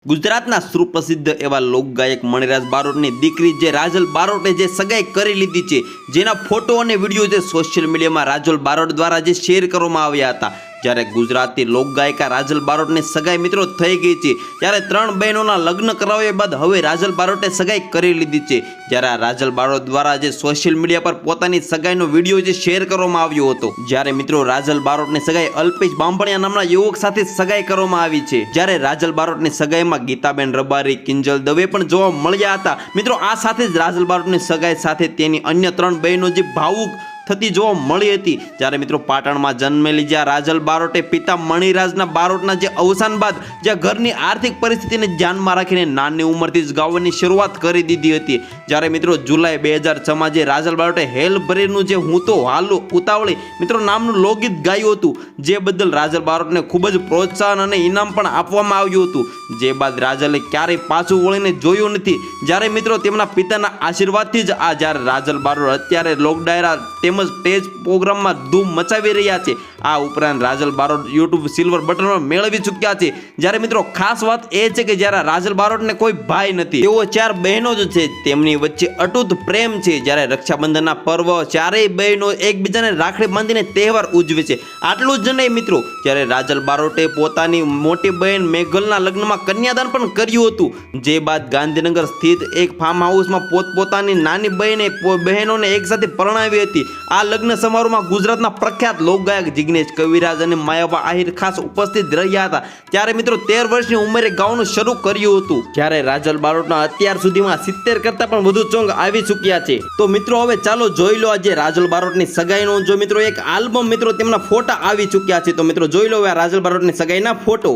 ગુજરાતના સુપ્રસિદ્ધ એવા લોકગાયક મણિરાજ બારોટની દીકરી જે રાજલ બારોટે જે સગાઈ કરી લીધી છે, જેના ફોટો અને વિડીયો જે સોશિયલ મીડિયામાં રાજલ બારોટ દ્વારા જે શેર કરવામાં આવ્યા હતા, જ્યારે ગુજરાતી લોકગાયિકા રાજલ બારોટની સગાઈ મિત્રો થઈ ગઈ છે, ત્યારે 3 બહેનોના લગ્ન કરાવ્યા બાદ હવે રાજલ બારોટે સગાઈ કરી લીધી છે. જ્યારે આ રાજલ બારોટ દ્વારા જે સોશિયલ મીડિયા પર પોતાની સગાઈનો વિડીયો જે શેર કરવામાં આવ્યો હતો, જ્યારે મિત્રો રાજલ બારોટની સગાઈ અલ્પેશ બાંભણિયા નામના યુવક સાથે સગાઈ કરવામાં આવી છે. જ્યારે રાજલ બારોટની સગાઈમાં ગીતાબેન રબારી, કિંજલ દવે પણ જોવા મળ્યા હતા. મિત્રો આ સાથે જ રાજલ બારોટની સગાઈ સાથે તેની અન્ય 3 બહેનો જે ભાવુક થતી જોવા મળી હતી. જ્યારે મિત્રો પાટણમાં જન્મેલી જ્યાં રાજલ બારોટે પિતા મણિરાજના બારોટના જે અવસાન બાદ જ્યાં ઘરની આર્થિક પરિસ્થિતિને ધ્યાનમાં રાખીને નાની ઉંમરથી જ ગાવાની શરૂઆત કરી દીધી હતી. જ્યારે મિત્રો જુલાઈ 2006માં જે રાજલ બારોટે હેલ ભરેનું જે હું તો હાલું ઉતાવળી મિત્રો નામનું લોકગીત ગાયું હતું, જે બદલ રાજલ બારોટને ખૂબ જ પ્રોત્સાહન અને ઇનામ પણ આપવામાં આવ્યું હતું. જે બાદ રાજલે ક્યારેય પાછું વળીને જોયું નથી. જ્યારે મિત્રો તેમના પિતાના આશીર્વાદથી જ આ જ્યારે રાજલ બારોટ અત્યારે લોક ડાયરા તેમજ સ્ટેજ પ્રોગ્રામમાં ધૂમ મચાવી રહ્યા છે. આ ઉપરાંત Rajal Barot YouTube silver button મેળવી ચૂક્યા છે. જ્યારે મિત્રો ખાસ વાત એ છે કે જ્યારે રાજલ બારોટને કોઈ ભાઈ નથી, તેઓ 4 બહેનો જ છે, તેમની વચ્ચે અટૂટ પ્રેમ છે. જ્યારે રક્ષાબંધનના પર્વ ચારેય બહેનો એકબીજાને રાખડી બાંધીને તહેવાર ઉજવે છે. આટલું જ નહીં મિત્રો, જ્યારે રાજલ બારોટે પોતાની મોટી બહેન મેઘલના લગ્નમાં કન્યાદાન પણ કર્યું હતું. જે બાદ ગાંધીનગર સ્થિત એક ફાર્મ હાઉસમાં પોતપોતાની નાની બહેનોને એકસાથે પરણાવી હતી. આ લગ્ન સમારોહમાં ગુજરાતના પ્રખ્યાત લોકગાયક જિગ્નેશ કવિરાજ અને માયાબા આહિર ખાસ ઉપસ્થિત રહ્યા હતા. ત્યારે મિત્રો 13 વર્ષની ઉંમરે ગાવાનું શરૂ કર્યું હતું. જ્યારે રાજલ બારોટના અત્યાર સુધીમાં 70 કરતા પણ વધુ સોંગ આવી ચૂક્યા છે. તો મિત્રો હવે ચાલો જોઈ લો આજે રાજલ બારોટની સગાઈનો જો મિત્રો એક આલ્બમ મિત્રો તેમના ફોટા આવી ચૂક્યા છે. તો મિત્રો જોઈ લો હવે રાજલ બારોટની સગાઈના ફોટો.